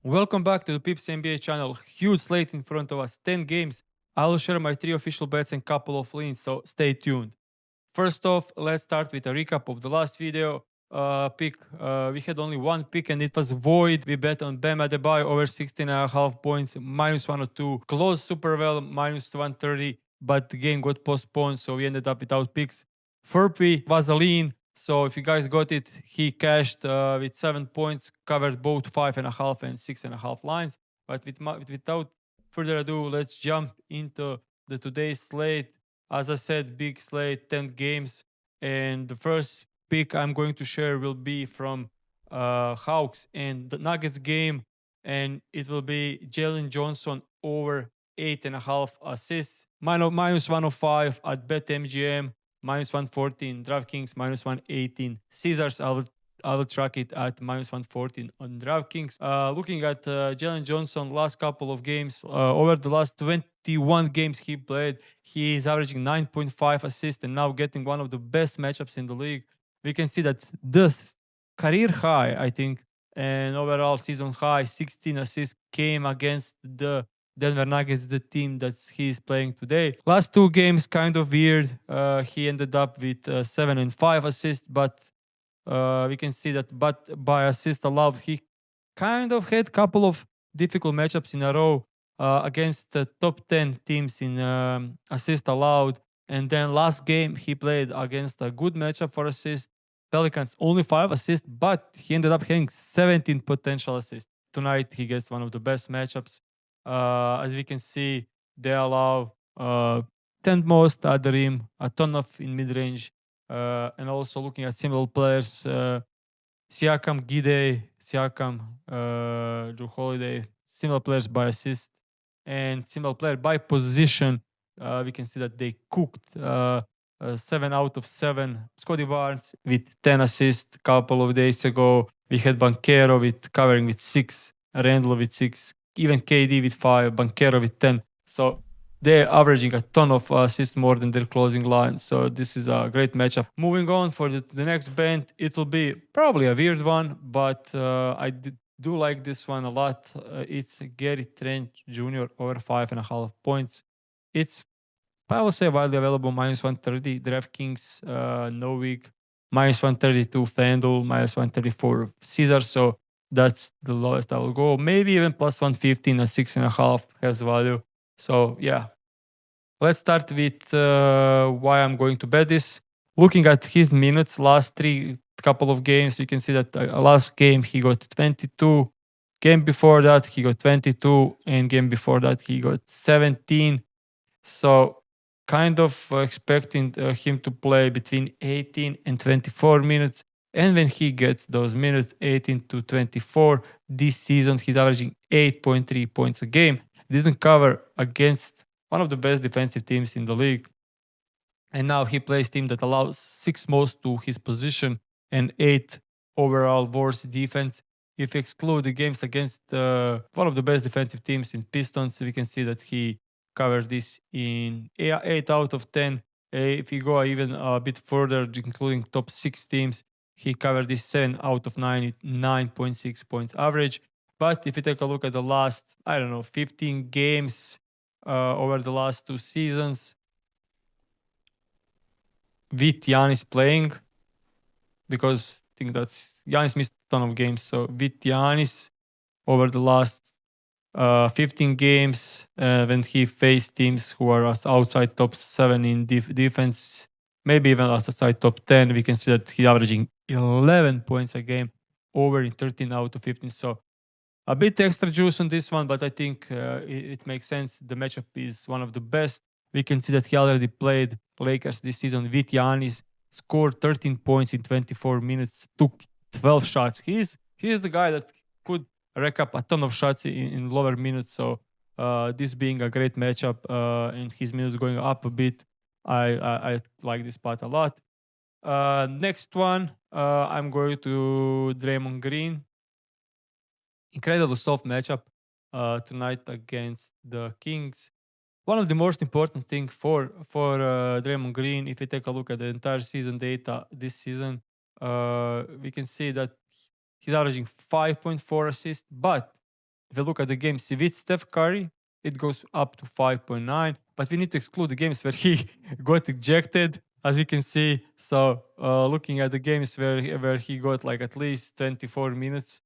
Welcome back to the PipsNBA channel. Huge slate in front of us, 10 games. I'll share my 3 official bets and couple of leans, so stay tuned. First off, let's start with a recap of the last video. Pick. We had only one pick and it was void. We bet on Bam Adebayo over 16.5 points, minus 102. Closed super well, minus 130, but the game got postponed, so we ended up without picks. Furpy was a lean, so if you guys got it, he cashed with 7 points, covered both 5.5 and 6.5 lines. But without further ado, let's jump into the today's slate. As I said, big slate, 10 games. And the first pick I'm going to share will be from Hawks and the Nuggets game. And it will be Jalen Johnson over 8.5 assists, minus 105 at BetMGM, minus 114 DraftKings, minus 118 Caesars. I will track it at minus 114 on DraftKings. Looking at Jalen Johnson last couple of games, over the last 21 games he played, he is averaging 9.5 assists and now getting one of the best matchups in the league. We can see that this career high, I think, and overall season high, 16 assists came against the Denver Nuggets, the team that he's playing today. Last two games, kind of weird. He ended up with 7 and 5 assists, but we can see that but by assist allowed, he kind of had a couple of difficult matchups in a row against the top 10 teams in assist allowed. And then last game he played against a good matchup for assist. Pelicans only 5 assists, but he ended up having 17 potential assists. Tonight he gets one of the best matchups. As we can see, they allow 10th most at the rim, a ton of in mid-range, and also looking at similar players, Siakam, Drew Holiday, similar players by assist and similar player by position. We can see that they cooked 7 out of 7. Scotty Barnes with 10 assists a couple of days ago. We had Banchero covering with 6, Randle with 6, even KD with 5, Banchero with 10. So they're averaging a ton of assists more than their closing line. So this is a great matchup. Moving on for the next band, it will be probably a weird one, but I do like this one a lot. It's Gary Trent Jr. over 5.5 points. It's, I will say, widely available, minus 130 DraftKings, no week, minus 132 FanDuel, minus 134 Caesar. So that's the lowest I will go. Maybe even plus 115 at 6.5 has value. So yeah, let's start with why I'm going to bet this. Looking at his minutes, last 3 couple of games, you can see that last game he got 22. Game before that he got 22, and game before that he got 17. So kind of expecting him to play between 18 and 24 minutes. And when he gets those minutes, 18 to 24, this season he's averaging 8.3 points a game. Didn't cover against one of the best defensive teams in the league. And now he plays team that allows 6 most to his position and 8 overall worst defense. If you exclude the games against one of the best defensive teams in Pistons, we can see that he covered this in 8 out of 10. If you go even a bit further, including top 6 teams, he covered this 7 out of 9.6 points average. But if you take a look at the last, 15 games over the last 2 seasons, with Giannis playing, because I think that's Giannis missed a ton of games. So with Giannis over the last 15 games, when he faced teams who are outside top 7 in defense, maybe even outside top 10, we can see that he's averaging 11 points a game, over in 13 out of 15. So a bit extra juice on this one, but I think it makes sense. The matchup is one of the best. We can see that he already played Lakers this season with Giannis, scored 13 points in 24 minutes, took 12 shots. He is the guy that could rack up a ton of shots in lower minutes. So this being a great matchup and his minutes going up a bit, I like this spot a lot. Next one, I'm going to Draymond Green. Incredible soft matchup tonight against the Kings. One of the most important thing for Draymond Green, if you take a look at the entire season data this season, we can see that he's averaging 5.4 assists, but if you look at the games with Steph Curry, it goes up to 5.9. But we need to exclude the games where he got ejected, as we can see. So looking at the games where he got like at least 24 minutes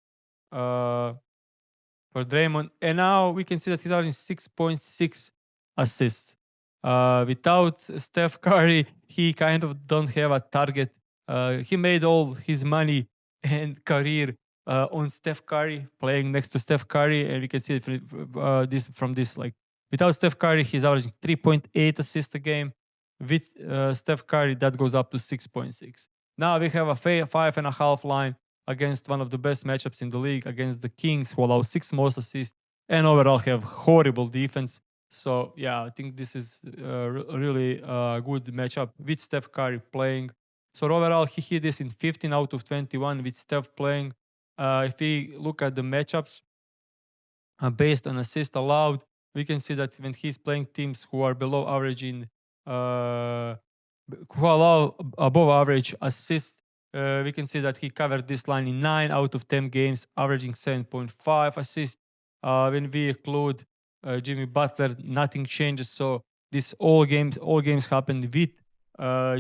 for Draymond, and now we can see that he's averaging 6.6 assists. Without Steph Curry, he kind of don't have a target. He made all his money and career on Steph Curry, playing next to Steph Curry, and we can see it from this. Like without Steph Curry, he's averaging 3.8 assists a game. With Steph Curry, that goes up to 6.6. Now we have a 5.5 line against one of the best matchups in the league, against the Kings, who allow 6 most assists and overall have horrible defense. So yeah, I think this is really a good matchup with Steph Curry playing. So overall, he hit this in 15 out of 21 with Steph playing. If we look at the matchups based on assists allowed, we can see that when he's playing teams who are below average who allow above average assists, we can see that he covered this line in 9 out of 10 games, averaging 7.5 assists. When we include Jimmy Butler, nothing changes. So this all games happened with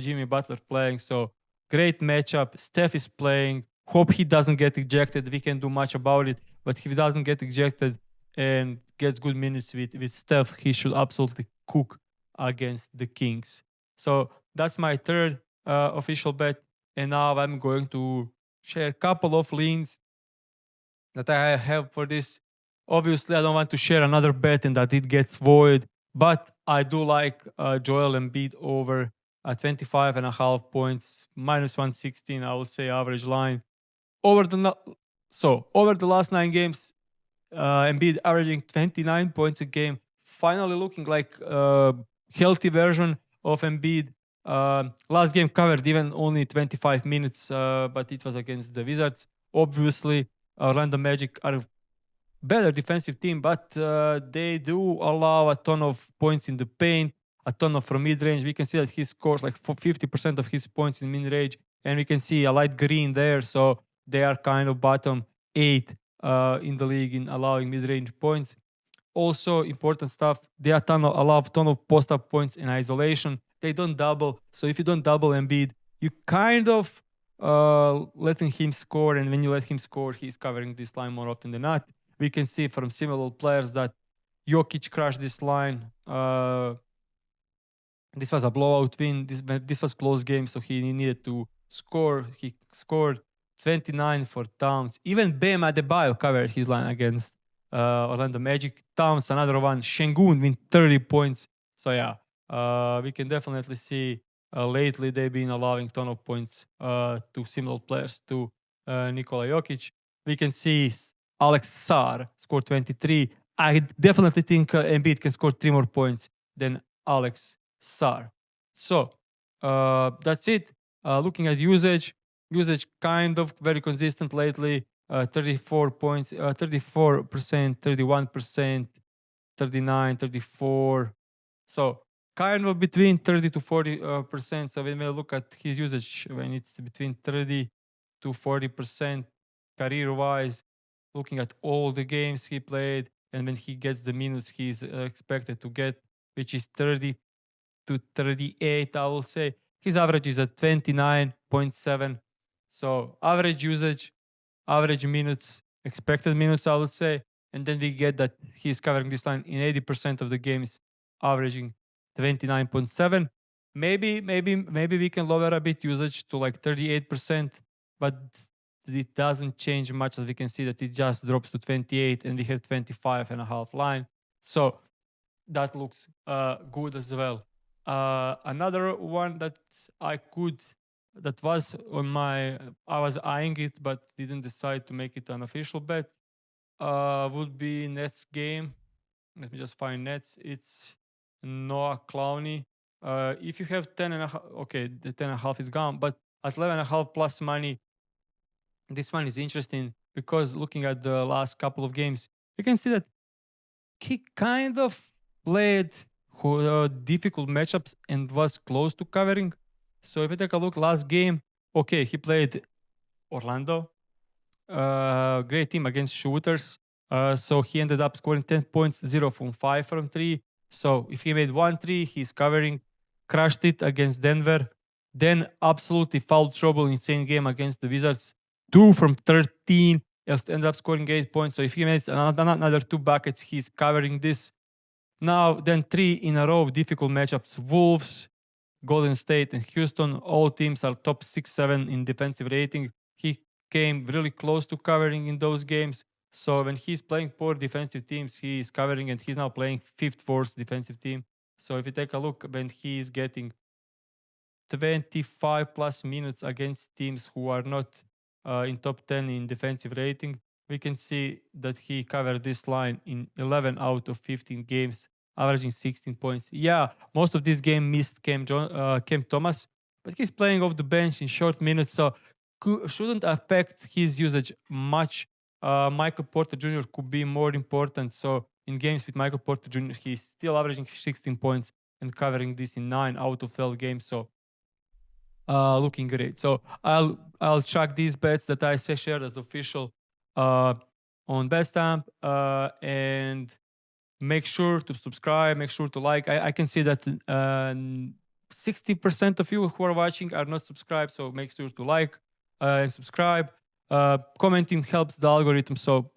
Jimmy Butler playing. So great matchup. Steph is playing. Hope he doesn't get ejected. We can't do much about it. But if he doesn't get ejected and gets good minutes with Steph, he should absolutely cook against the Kings. So that's my third official bet. And now I'm going to share a couple of leans that I have for this. Obviously, I don't want to share another bet and that it gets void. But I do like Joel Embiid over 25.5 points, minus 116, I would say, average line. Over the last 9 games, Embiid averaging 29 points a game, finally looking like a healthy version of Embiid. Last game covered even only 25 minutes, but it was against the Wizards. Obviously, Orlando Magic are a better defensive team, but they do allow a ton of points in the paint, a ton of from mid-range. We can see that he scores like 50% of his points in mid-range, and we can see a light green there, so they are kind of bottom 8 in the league in allowing mid-range points. Also, important stuff, they allow a ton of post-up points in isolation. They don't double. So if you don't double Embiid, you kind of letting him score. And when you let him score, he's covering this line more often than not. We can see from similar players that Jokic crushed this line. This was a blowout win. This was close game, so he needed to score. He scored 29 for Towns. Even Bam Adebayo covered his line against Orlando Magic. Towns, another one. Şengün with 30 points. So yeah, we can definitely see lately they've been allowing ton of points to similar players to Nikola Jokic. We can see Alex Sarr scored 23. I definitely think Embiid can score 3 more points than Alex Sarr. So that's it. Looking at usage kind of very consistent lately. 34 points, 34%, 31%, 39, 34. So kind of between 30 to 40%. So when we look at his usage, when it's between 30 to 40% career-wise, looking at all the games he played, and when he gets the minutes he's expected to get, which is 30 to 38, I will say. His average is at 29.7. So average usage, average minutes, expected minutes, I would say. And then we get that he's covering this line in 80% of the games, averaging 29.7. Maybe we can lower a bit usage to like 38%, but it doesn't change much, as we can see that it just drops to 28 and we have 25.5 line. So that looks good as well. Another one that I was eyeing it but didn't decide to make it an official bet would be Nets game. Let me just find Nets. It's Noah Clowney. If you have 10.5, okay, the 10.5 is gone, but at 11.5 plus money, this one is interesting because looking at the last couple of games, you can see that he kind of played difficult matchups and was close to covering. So if you take a look last game, okay, he played Orlando, great team against shooters. So he ended up scoring 10 points, 0 from 5 from 3. So if he made 1 3, he's covering, crushed it against Denver. Then absolutely foul trouble, insane game against the Wizards. 2 from 13, ended up scoring 8 points. So if he makes another 2 buckets, he's covering this. Now, then 3 in a row of difficult matchups. Wolves, Golden State, and Houston. All teams are top 6, 7 in defensive rating. He came really close to covering in those games. So when he's playing poor defensive teams, he is covering, and he's now playing 5th worst defensive team. So if you take a look, when he is getting 25 plus minutes against teams who are not in top 10 in defensive rating, we can see that he covered this line in 11 out of 15 games, averaging 16 points. Yeah, most of this game missed Cam Thomas, but he's playing off the bench in short minutes, so shouldn't affect his usage much. Michael Porter Jr. could be more important. So in games with Michael Porter Jr., he's still averaging 16 points and covering this in 9 out of 12 games. So looking great. So I'll track these bets that I shared as official on BetStamp, and make sure to subscribe, make sure to like. I can see that 60% of you who are watching are not subscribed, so make sure to like and subscribe. Commenting helps the algorithm, so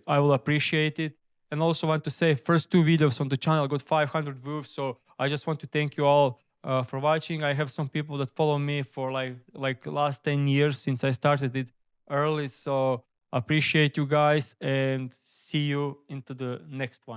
I will appreciate it. And also want to say, first 2 videos on the channel got 500 views, so I just want to thank you all for watching. I have some people that follow me for like last 10 years since I started it early, so appreciate you guys, and see you into the next one.